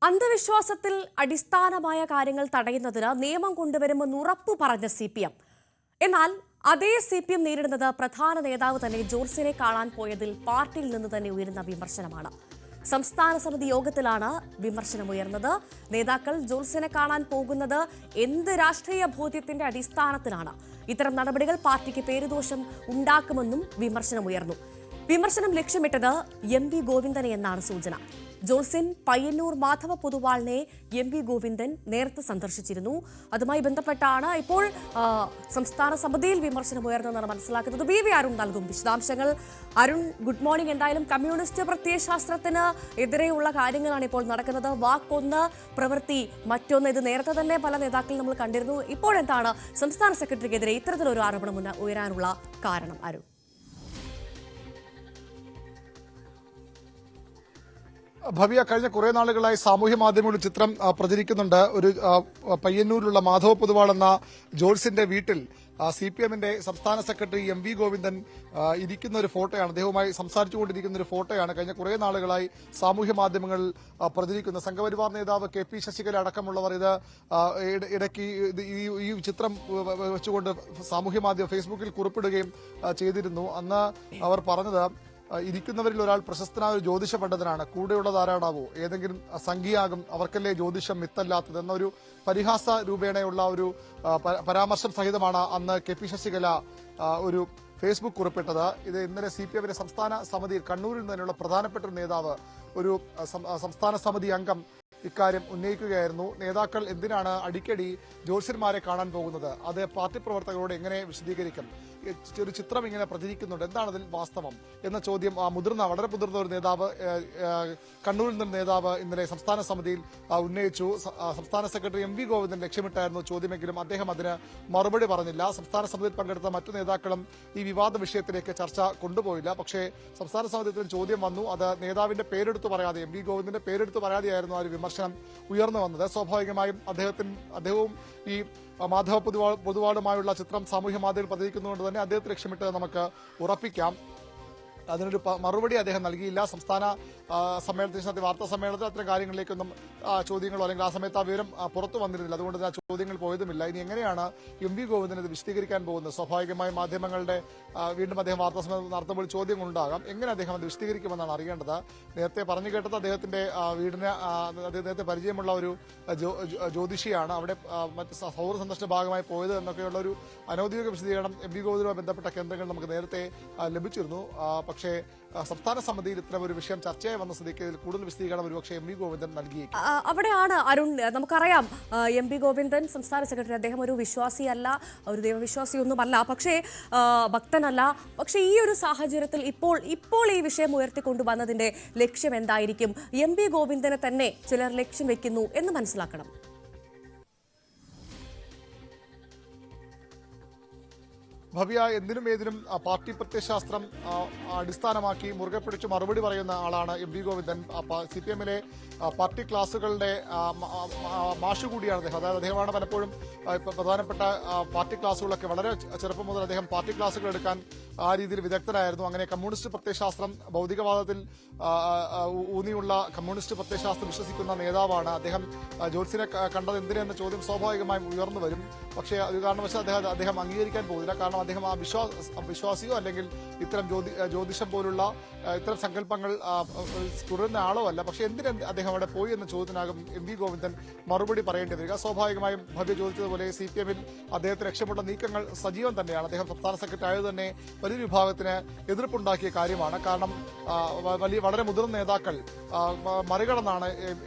അന്ധവിശ്വാസത്തിൽ അടിസ്ഥാനമായ കാര്യങ്ങൾ തടയുന്നതിന് നിയമം കൊണ്ടുവരുമെന്ന് ഉറപ്പു പറഞ്ഞ CPM. എന്നാൽ അതേ CPM നേരിടുന്നത് പ്രധാന നേതാവ് തന്നെ ജോർസിനെ കാണാൻ പോയതിൽ പാർട്ടിയിൽ നിന്ന് തന്നെ ഉയരുന്ന വിമർശനമാണ്. സംസ്ഥാന സമിതി യോഗത്തിലാണ് വിമർശനമുയർന്നത്. നേതാക്കൾ ജോർസിനെ കാണാൻ പോകുന്നത് എന്ത് രാഷ്ട്രീയ ബോധ്യത്തിന്റെ അടിസ്ഥാനത്തിലാണ്? ഇത്തരം നടപടികൾ പാർട്ടിക്ക് പേരുദോഷം ഉണ്ടാക്കുമെന്നും വിമർശനമുയർന്നു. വിമർശനം ലക്ഷ്യമിട്ടത് MV ഗോവിന്ദനെ എന്നാണ് സൂചന. ജോൾസിൻ പയ്യന്നൂർ മാധവ പൊതുവാളിനെ MV ഗോവിന്ദൻ നേരത്തെ സന്ദർശിച്ചിരുന്നു. അതുമായി ബന്ധപ്പെട്ടാണ് ഇപ്പോൾ സംസ്ഥാന സമിതിയിൽ വിമർശനമുയർന്നതെന്നാണ് മനസ്സിലാക്കുന്നത്. BV അരുൺ നൽകും വിശദാംശങ്ങൾ. Arun, good morning. എന്തായാലും കമ്മ്യൂണിസ്റ്റ് പ്രത്യയശാസ്ത്രത്തിന് എതിരെയുള്ള കാര്യങ്ങളാണ് ഇപ്പോൾ നടക്കുന്നത്. വാക്കൊന്ന്, പ്രവൃത്തി മറ്റൊന്ന്. ഇത് നേരത്തെ തന്നെ പല നേതാക്കളും നമ്മൾ കണ്ടിരുന്നു. ഇപ്പോഴെന്താണ് സംസ്ഥാന സെക്രട്ടറിക്കെതിരെ ഇത്തരത്തിലൊരു ആരോപണം ഉയരാനുള്ള കാരണം? അരുൺ. ഭവ്യ, കഴിഞ്ഞ കുറെ നാളുകളായി സാമൂഹ്യ മാധ്യമങ്ങളിൽ ചിത്രം പ്രചരിക്കുന്നുണ്ട്. ഒരു പയ്യന്നൂരിലുള്ള മാധവ പൊതുവാൾ എന്ന ജോൾസിന്റെ വീട്ടിൽ CPMന്റെ സംസ്ഥാന സെക്രട്ടറി MV ഗോവിന്ദൻ ഇരിക്കുന്ന ഒരു ഫോട്ടോയാണ്. അദ്ദേഹവുമായി സംസാരിച്ചുകൊണ്ടിരിക്കുന്ന ഒരു ഫോട്ടോയാണ് കഴിഞ്ഞ കുറെ നാളുകളായി സാമൂഹ്യ മാധ്യമങ്ങളിൽ പ്രചരിക്കുന്നത്. സംഘപരിവാർ നേതാവ് KP ശശികല അടക്കമുള്ളവർ ഇത് ഇടയ്ക്ക് ഈ ചിത്രം വെച്ചുകൊണ്ട് സാമൂഹ്യ മാധ്യമം ഫേസ്ബുക്കിൽ കുറിപ്പിടുകയും ചെയ്തിരുന്നു. അന്ന് അവർ പറഞ്ഞത്, ഇരിക്കുന്നവരിൽ ഒരാൾ പ്രശസ്തനായ ഒരു ജ്യോതിഷ പണ്ഡിതനാണ്, കൂടെയുള്ളത് ആരാടാവോ, ഏതെങ്കിലും സംഖ്യയാകും, അവർക്കല്ലേ ജ്യോതിഷം മിത്തല്ലാത്തത് എന്നൊരു പരിഹാസ രൂപേണയുള്ള ഒരു പരാമർശം സഹിതമാണ് അന്ന് KP ശശികല ഒരു ഫേസ്ബുക്ക് കുറിപ്പിട്ടത്. ഇത് ഇന്നലെ CPMന്റെ സംസ്ഥാന സമിതിയിൽ കണ്ണൂരിൽ നിന്നുള്ള പ്രധാനപ്പെട്ട ഒരു നേതാവ്, ഒരു സംസ്ഥാന സമിതി അംഗം ഇക്കാര്യം ഉന്നയിക്കുകയായിരുന്നു. നേതാക്കൾ എന്തിനാണ് അടിക്കടി ജോത്സ്യന്മാരെ കാണാൻ പോകുന്നത്? അത് പാർട്ടി പ്രവർത്തകരോട് എങ്ങനെ വിശദീകരിക്കും? ഒരു ചിത്രം ഇങ്ങനെ പ്രചരിക്കുന്നുണ്ട്, എന്താണ് അതിൽ വാസ്തവം എന്ന ചോദ്യം വളരെ മുതിർന്ന ഒരു നേതാവ്, കണ്ണൂരിൽ നിന്ന് നേതാവ് ഇന്നലെ സംസ്ഥാന സമിതിയിൽ ഉന്നയിച്ചു. സംസ്ഥാന സെക്രട്ടറി MV ഗോവിന്ദൻ ലക്ഷ്യമിട്ടായിരുന്നു ചോദ്യമെങ്കിലും അദ്ദേഹം അതിന് മറുപടി പറഞ്ഞില്ല. സംസ്ഥാന സമിതിയിൽ പങ്കെടുത്ത മറ്റു നേതാക്കളും ഈ വിവാദ വിഷയത്തിലേക്ക് ചർച്ച കൊണ്ടുപോയില്ല. പക്ഷേ സംസ്ഥാന സമിതിയിൽ ചോദ്യം വന്നു. അത് നേതാവിന്റെ പേരെടുത്ത് പറയാതെ, MV ഗോവിന്ദന്റെ പേരെടുത്ത് പറയാതെയായിരുന്നു ആ ഒരു വിമർശനം ഉയർന്നു വന്നത്. സ്വാഭാവികമായും അദ്ദേഹവും ഈ മാധവ പൊതുവാളുമായുള്ള ചിത്രം സാമൂഹ്യ മാധ്യമത്തിൽ പ്രചരിക്കുന്നതുകൊണ്ട് തന്നെ അദ്ദേഹത്തെ ലക്ഷ്യമിട്ട് നമുക്ക് ഉറപ്പിക്കാം. അതിനൊരു മറുപടി അദ്ദേഹം നൽകിയില്ല. സംസ്ഥാന സമ്മേളനത്തിന് ശേഷം വാർത്താ സമ്മേളനത്തിൽ അത്തരം കാര്യങ്ങളിലേക്കൊന്നും ചോദ്യങ്ങളോ അല്ലെങ്കിൽ ആ സമയത്ത് ആ വിവരം പുറത്തു വന്നിരുന്നില്ല. അതുകൊണ്ട് തന്നെ ചോദ്യങ്ങൾ പോയതുമില്ല. ഇനി എങ്ങനെയാണ് MV ഗോവിന്ദൻ ഇത് വിശദീകരിക്കാൻ പോകുന്നത്? സ്വാഭാവികമായും മാധ്യമങ്ങളുടെ വീണ്ടും അദ്ദേഹം വാർത്താ സമ്മേളനം നടത്തുമ്പോൾ ചോദ്യങ്ങളുണ്ടാകാം. എങ്ങനെ അദ്ദേഹം അത് വിശദീകരിക്കുമെന്നാണ് അറിയേണ്ടത്. നേരത്തെ പറഞ്ഞു കേട്ടത് അദ്ദേഹത്തിന്റെ വീടിന് അദ്ദേഹത്തെ പരിചയമുള്ള ഒരു ജ്യോതിഷിയാണ്, അവിടെ മറ്റ് സൗഹൃദ സന്ദർശന ഭാഗമായി പോയത് എന്നൊക്കെയുള്ള ഒരു അനൌദ്യോഗിക വിശദീകരണം MV ഗോവിന്ദനുമായി ബന്ധപ്പെട്ട കേന്ദ്രങ്ങൾ നമുക്ക് നേരത്തെ ലഭിച്ചിരുന്നു. പക്ഷേ സംസ്ഥാന സമിതിയിൽ ഇത്തരം ഒരു വിഷയം ചർച്ചയായി വന്ന സ്ഥിതിക്ക് കൂടുതൽ വിശദീകരണം ഒരുപക്ഷെ MV ഗോവിന്ദൻ നൽകി. അവിടെയാണ് അരുൺ, നമുക്കറിയാം MV ഗോവിന്ദൻ സംസ്ഥാന സെക്രട്ടറി, അദ്ദേഹം ഒരു വിശ്വാസിയല്ല, ഒരു ദൈവവിശ്വാസിയൊന്നുമല്ല, പക്ഷേ ഭക്തനല്ല. പക്ഷേ ഈ ഒരു സാഹചര്യത്തിൽ ഇപ്പോൾ ഈ വിഷയം ഉയർത്തിക്കൊണ്ടുവന്നതിന്റെ ലക്ഷ്യം എന്തായിരിക്കും? MV ഗോവിന്ദനെ തന്നെ ചിലർ ലക്ഷ്യം വെക്കുന്നു എന്ന് മനസ്സിലാക്കണം. ഭവ്യ, എന്തിനും ഏതിനും പാർട്ടി പ്രത്യയശാസ്ത്രം അടിസ്ഥാനമാക്കി മുറുകെ പിടിച്ച് മറുപടി പറയുന്ന ആളാണ് MV ഗോവിന്ദൻ. CPMലെ പാർട്ടി ക്ലാസുകളുടെ മാഷ് കൂടിയാണ് അദ്ദേഹം. അതായത് അദ്ദേഹമാണ് പലപ്പോഴും പ്രധാനപ്പെട്ട പാർട്ടി ക്ലാസുകളൊക്കെ വളരെ ചെറുപ്പം മുതൽ അദ്ദേഹം പാർട്ടി ക്ലാസുകൾ എടുക്കാൻ ആ രീതിയിൽ വിദഗ്ധനായിരുന്നു. അങ്ങനെ കമ്മ്യൂണിസ്റ്റ് പ്രത്യയശാസ്ത്രം, ഭൗതികവാദത്തിൽ ഊന്നിയുള്ള കമ്മ്യൂണിസ്റ്റ് പ്രത്യയശാസ്ത്രം വിശ്വസിക്കുന്ന നേതാവാണ് അദ്ദേഹം. ജോത്സ്യനെ കണ്ടത് എന്തിനെന്ന ചോദ്യം സ്വാഭാവികമായും ഉയർന്നു വരും. പക്ഷേ ഒരു കാരണവശാൽ അദ്ദേഹം അംഗീകരിക്കാൻ പോകുന്നില്ല. കാരണം അദ്ദേഹം ആ വിശ്വാസിയോ അല്ലെങ്കിൽ ഇത്തരം ജ്യോതിഷം പോലുള്ള ഇത്തരം സങ്കല്പങ്ങൾ തുടരുന്ന ആളോ അല്ല. പക്ഷെ എന്തിന് അദ്ദേഹം അവിടെ പോയി എന്ന ചോദ്യത്തിനാകും MV ഗോവിന്ദൻ മറുപടി പറയേണ്ടി വരിക. സ്വാഭാവികമായും ഭവ്യ ചോദിച്ചതുപോലെ CPMൽ അദ്ദേഹത്തിന് ലക്ഷ്യമുള്ള നീക്കങ്ങൾ സജീവം തന്നെയാണ്. അദ്ദേഹം സംസ്ഥാന സെക്രട്ടറി ആയത് തന്നെ വലിയൊരു വിഭാഗത്തിന് എതിർപ്പുണ്ടാക്കിയ കാര്യമാണ്. കാരണം വളരെ മുതിർന്ന നേതാക്കൾ മറികടന്നാണ്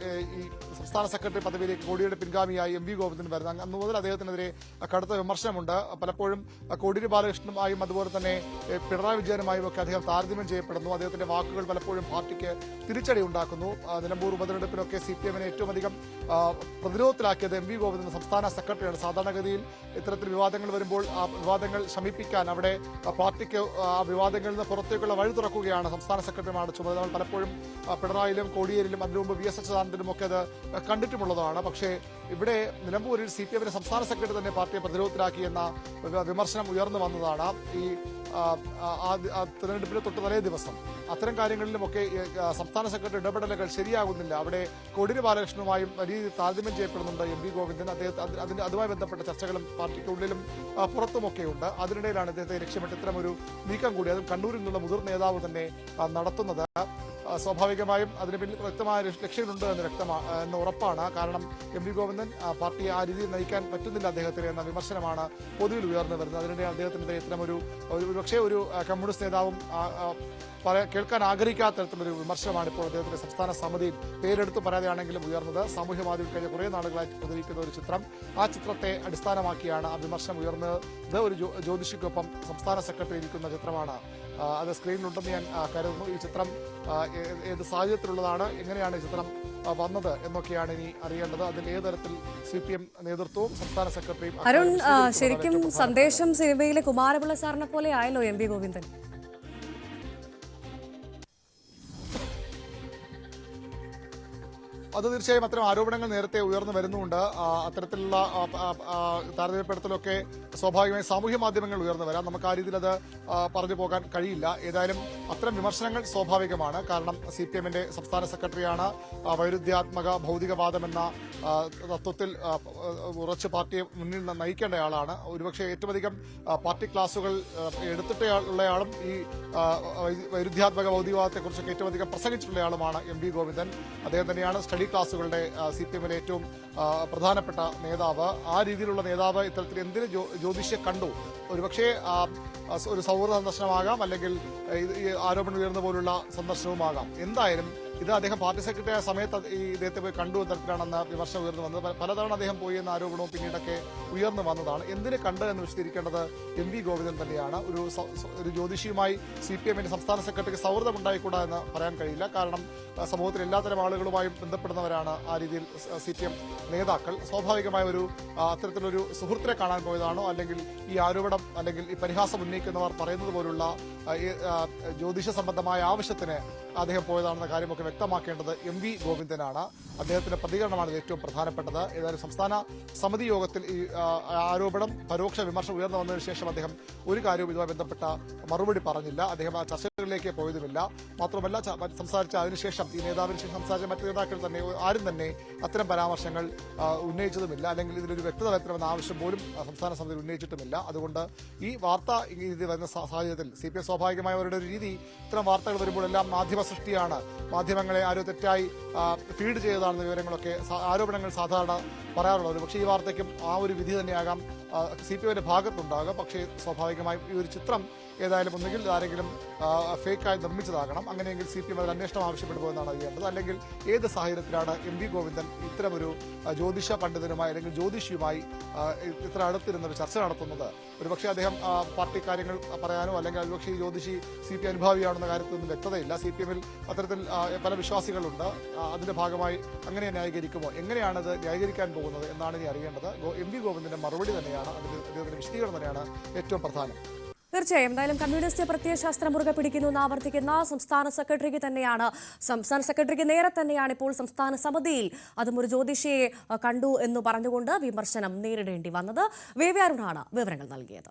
ഈ സംസ്ഥാന സെക്രട്ടറി പദവിയിലേക്ക് കോടിയേരി പിൻഗാമിയായി MV ഗോവിന്ദൻ വരുന്നത്. അന്ന് മുതൽ അദ്ദേഹത്തിനെതിരെ കടുത്ത വിമർശനമുണ്ട്. പലപ്പോഴും കോടിയേരി ബാലകൃഷ്ണനുമായും അതുപോലെ തന്നെ പിണറായി വിജയനുമായും ഒക്കെ അദ്ദേഹം താരതമ്യം ചെയ്യപ്പെടുന്നു. അദ്ദേഹത്തിന്റെ വാക്കുകൾ പലപ്പോഴും പാർട്ടിക്ക് തിരിച്ചടി ഉണ്ടാക്കുന്നു. നിലമ്പൂർ ഉപതെരഞ്ഞെടുപ്പിനൊക്കെ CPMനെ ഏറ്റവും അധികം പ്രതിരോധത്തിലാക്കിയത് MV ഗോവിന്ദൻ സംസ്ഥാന സെക്രട്ടറിയാണ്. സാധാരണഗതിയിൽ ഇത്തരത്തിൽ വിവാദങ്ങൾ വരുമ്പോൾ ആ വിവാദങ്ങൾ ശമിപ്പിക്കാൻ അവിടെ പാർട്ടിക്ക് ആ വിവാദങ്ങളിൽ നിന്ന് പുറത്തേക്കുള്ള വഴി തുറക്കുകയാണ് സംസ്ഥാന സെക്രട്ടറിമാരുടെ ചുമതല. നമ്മൾ പലപ്പോഴും പിണറായിലും കോടിയേരിയിലും അതിനു മുമ്പ് VS അച്യുതാനന്ദനും ഒക്കെ അത് കണ്ടിട്ടുമുള്ളതാണ്. പക്ഷേ ഇവിടെ നിലമ്പൂരിൽ CPMന്റെ സംസ്ഥാന സെക്രട്ടറി തന്നെ തന്നെ പാർട്ടിയെ പ്രതിരോധത്തിലാക്കിയെന്ന വിമർശനം ഉയർന്നു വന്നതാണ്. ഈ തെരഞ്ഞെടുപ്പിന് തൊട്ട് തലേ ദിവസം അത്തരം കാര്യങ്ങളിലുമൊക്കെ സംസ്ഥാന സെക്രട്ടറി ഇടപെടലുകൾ ശരിയാകുന്നില്ല. അവിടെ കോടിയേരി ബാലകൃഷ്ണനുമായും വലിയ രീതിയിൽ താരതമ്യം ചെയ്യപ്പെടുന്നുണ്ട് എം വി ഗോവിന്ദൻ. അതുമായി ബന്ധപ്പെട്ട ചർച്ചകളും പാർട്ടിക്കുള്ളിലും പുറത്തുമൊക്കെയുണ്ട്. അതിനിടയിലാണ് അദ്ദേഹത്തെ ലക്ഷ്യമിട്ട് ഇത്തരമൊരു നീക്കം കൂടി അതും കണ്ണൂരിൽ നിന്നുള്ള മുതിർന്ന നേതാവ് തന്നെ നടത്തുന്നത്. സ്വാഭാവികമായും അതിന് പിന്നിൽ വ്യക്തമായ ലക്ഷ്യങ്ങളുണ്ട് എന്ന് ഉറപ്പാണ്. കാരണം എം വി ഗോവിന്ദൻ പാർട്ടിയെ ആ രീതിയിൽ നയിക്കാൻ പറ്റുന്നില്ല അദ്ദേഹത്തിന് എന്ന വിമർശനമാണ് പൊതുവിൽ ഉയർന്നു വരുന്നത്. അതിനിടെ അദ്ദേഹത്തിന്റെ ഇത്തരമൊരു പക്ഷേ ഒരു കമ്മ്യൂണിസ്റ്റ് നേതാവും കേൾക്കാൻ ആഗ്രഹിക്കാത്ത തരത്തിലൊരു വിമർശനമാണ് ഇപ്പോൾ അദ്ദേഹത്തിന്റെ സംസ്ഥാന സമിതിയിൽ പേരെടുത്ത് പറയാതെയാണെങ്കിലും ഉയർന്നത്. സാമൂഹ്യ മാധ്യമം കഴിഞ്ഞ കുറേ നാളുകളായി പ്രചരിക്കുന്ന ഒരു ചിത്രം, ആ ചിത്രത്തെ അടിസ്ഥാനമാക്കിയാണ് ആ വിമർശനം ഉയർന്നത്. ഒരു ജ്യോതിഷിക്കൊപ്പം സംസ്ഥാന സെക്രട്ടറി ഇരിക്കുന്ന ചിത്രമാണ്. അത് സ്ക്രീനിലുണ്ടെന്ന് ഞാൻ കരുതുന്നു. ഈ ചിത്രം ഏത് സാഹചര്യത്തിലുള്ളതാണ്, എങ്ങനെയാണ് ഈ ചിത്രം വന്നത് എന്നൊക്കെയാണ് ഇനി അറിയേണ്ടത്. അതിൽ ഏത് തരത്തിൽ CPM നേതൃത്വവും സംസ്ഥാന സെക്രട്ടറിയും അരുൺ, ശരിക്കും സന്ദേശം സിനിമയിലെ കുമാരപിള്ള സാറിനെ പോലെ ആയല്ലോ എം വി ഗോവിന്ദൻ. അത് തീർച്ചയായും അത്തരം ആരോപണങ്ങൾ നേരത്തെ ഉയർന്നു വരുന്നുണ്ട്. അത്തരത്തിലുള്ള താരതമ്യപ്പെടുത്തലൊക്കെ സ്വാഭാവികമായി സാമൂഹ്യ മാധ്യമങ്ങൾ ഉയർന്നു വരാം. നമുക്ക് ആ രീതിയിൽ അത് പറഞ്ഞു പോകാൻ കഴിയില്ല. ഏതായാലും അത്തരം വിമർശനങ്ങൾ സ്വാഭാവികമാണ്. കാരണം CPMന്റെ സംസ്ഥാന സെക്രട്ടറിയാണ്. വൈരുദ്ധ്യാത്മക ഭൗതികവാദം എന്ന തത്വത്തിൽ ഉറച്ച് പാർട്ടിയെ മുന്നിൽ നയിക്കേണ്ടയാളാണ്. ഒരുപക്ഷെ ഏറ്റവും അധികം പാർട്ടി ക്ലാസുകൾ എടുത്തിട്ടുള്ളയാളും ഈ വൈരുദ്ധ്യാത്മക ഭൗതികവാദത്തെക്കുറിച്ചൊക്കെ ഏറ്റവും അധികം പ്രസംഗിച്ചിട്ടുള്ളയാളുമാണ് എം വി ഗോവിന്ദൻ. അദ്ദേഹം തന്നെയാണ് സ്റ്റഡി ക്ലാസുകളുടെ CPMലെ ഏറ്റവും പ്രധാനപ്പെട്ട നേതാവ്. ആ രീതിയിലുള്ള നേതാവ് ഇത്തരത്തിൽ എന്തിന് ജ്യോതിഷയെ കണ്ടു? ഒരുപക്ഷെ ഒരു സൗഹൃദ സന്ദർശനമാകാം, അല്ലെങ്കിൽ ഈ ആരോപണം ഉയർന്ന പോലുള്ള സന്ദർശനവുമാകാം. എന്തായാലും ഇത് അദ്ദേഹം പാർട്ടി സെക്രട്ടറി ആയ സമയത്ത് ഈ ഇദ്ദേഹത്തെ പോയി കണ്ടു തരത്തിലാണെന്ന വിമർശനം ഉയർന്നു വന്നത്. പലതവണ അദ്ദേഹം പോയി എന്ന ആരോപണവും പിന്നീടൊക്കെ ഉയർന്നു വന്നതാണ്. എന്തിന് കണ്ട് എന്ന് വിശദീകരിക്കേണ്ടത് എം വി ഗോവിന്ദൻ തന്നെയാണ്. ഒരു ജ്യോതിഷിയുമായി CPMന്റെ സംസ്ഥാന സെക്രട്ടറിക്ക് സൗഹൃദം ഉണ്ടായിക്കൂടാ എന്ന് പറയാൻ കഴിയില്ല. കാരണം സമൂഹത്തിൽ എല്ലാത്തരം ആളുകളുമായും ബന്ധപ്പെടുന്നവരാണ് ആ രീതിയിൽ CPM നേതാക്കൾ. സ്വാഭാവികമായ അത്തരത്തിലൊരു സുഹൃത്തിനെ കാണാൻ പോയതാണോ, അല്ലെങ്കിൽ ഈ ആരോപണം അല്ലെങ്കിൽ ഈ പരിഹാസം ഉന്നയിക്കുന്നവർ പറയുന്നത് പോലുള്ള ജ്യോതിഷ സംബന്ധമായ ആവശ്യത്തിന് അദ്ദേഹം പോയതാണെന്ന കാര്യമൊക്കെ വ്യക്തമാക്കേണ്ടത് എം വി ഗോവിന്ദനാണ്. അദ്ദേഹത്തിന്റെ പ്രതികരണമാണ് ഏറ്റവും പ്രധാനപ്പെട്ടത്. ഏതായാലും സംസ്ഥാന സമിതി യോഗത്തിൽ ഈ ആരോപണം പരോക്ഷ വിമർശനം ഉയർന്നു വന്നതിന് ശേഷം അദ്ദേഹം ഒരു കാര്യവും ഇതുമായി ബന്ധപ്പെട്ട മറുപടി പറഞ്ഞില്ല. അദ്ദേഹം ആ ചർച്ചകളിലേക്ക് പോയതുമില്ല. മാത്രമല്ല സംസാരിച്ച അതിനുശേഷം ഈ നേതാവിന് ശേഷം സംസാരിച്ച മറ്റു നേതാക്കൾ തന്നെ ആരും തന്നെ അത്തരം പരാമർശങ്ങൾ ഉന്നയിച്ചതുമില്ല, അല്ലെങ്കിൽ ഇതിലൊരു വ്യക്തത വരുത്തണമെന്ന ആവശ്യം പോലും സംസ്ഥാന സമിതി ഉന്നയിച്ചിട്ടുമില്ല. അതുകൊണ്ട് ഈ വാർത്ത ഇത് വരുന്ന സാഹചര്യത്തിൽ CPM സ്വാഭാവികമായ അവരുടെ ഒരു രീതി, ഇത്തരം വാർത്തകൾ വരുമ്പോഴെല്ലാം മാധ്യമ സൃഷ്ടിയാണ്, മാധ്യമങ്ങളെ ആരോ തെറ്റായി ഫീഡ് ചെയ്തതാണെന്ന വിവരങ്ങളൊക്കെ ആരോപണങ്ങൾ സാധാരണ പറയാറുള്ളത്. പക്ഷേ ഈ വാർത്തയ്ക്കും ആ ഒരു വിധി തന്നെയാകാം CPMന്റെ ഭാഗത്തുണ്ടാകുക. പക്ഷേ സ്വാഭാവികമായും ഈ ഒരു ചിത്രം ഏതായാലും ഒന്നുകിൽ ആരെങ്കിലും ഫേക്കായി നിർമ്മിച്ചതാകണം. അങ്ങനെയെങ്കിൽ CPM അതിൽ അന്വേഷണം ആവശ്യപ്പെടുമെന്നാണ് അറിയേണ്ടത്. അല്ലെങ്കിൽ ഏത് സാഹചര്യത്തിലാണ് എം വി ഗോവിന്ദൻ ഇത്തരമൊരു ജ്യോതിഷ പണ്ഡിതനുമായി അല്ലെങ്കിൽ ജ്യോതിഷിയുമായി ഇത്ര അടുത്തിരുന്നൊരു ചർച്ച നടത്തുന്നത്? ഒരുപക്ഷെ അദ്ദേഹം പാർട്ടി കാര്യങ്ങൾ പറയാനോ, അല്ലെങ്കിൽ ഒരുപക്ഷെ ജ്യോതിഷി CPM അനുഭാവിയാണെന്ന കാര്യത്തിലൊന്നും വ്യക്തതയില്ല. CPMൽ അത്തരത്തിൽ പല വിശ്വാസികളുണ്ട്. അതിന്റെ ഭാഗമായി അങ്ങനെ ന്യായീകരിക്കുമോ, എങ്ങനെയാണത് ന്യായീകരിക്കാൻ പോകുന്നത് എന്നാണ് ഇനി അറിയേണ്ടത്. എം വി ഗോവിന്ദന്റെ മറുപടി തന്നെയാണ്, അദ്ദേഹത്തിന്റെ വിശദീകരണം തന്നെയാണ് ഏറ്റവും പ്രധാനം. തീർച്ചയായും എന്തായാലും കമ്മ്യൂണിസ്റ്റ് പ്രത്യയശാസ്ത്രം മുറുകെ പിടിക്കുന്നു എന്ന് ആവർത്തിക്കുന്ന സംസ്ഥാന സെക്രട്ടറിക്ക് നേരെ തന്നെയാണ് ഇപ്പോൾ സംസ്ഥാന സമിതിയിൽ അതും ഒരു ജ്യോതിഷിയെ കണ്ടു എന്ന് പറഞ്ഞുകൊണ്ട് വിമർശനം നേരിടേണ്ടി വന്നത്. വേവ്യാരുണാണ് വിവരങ്ങൾ നൽകിയത്.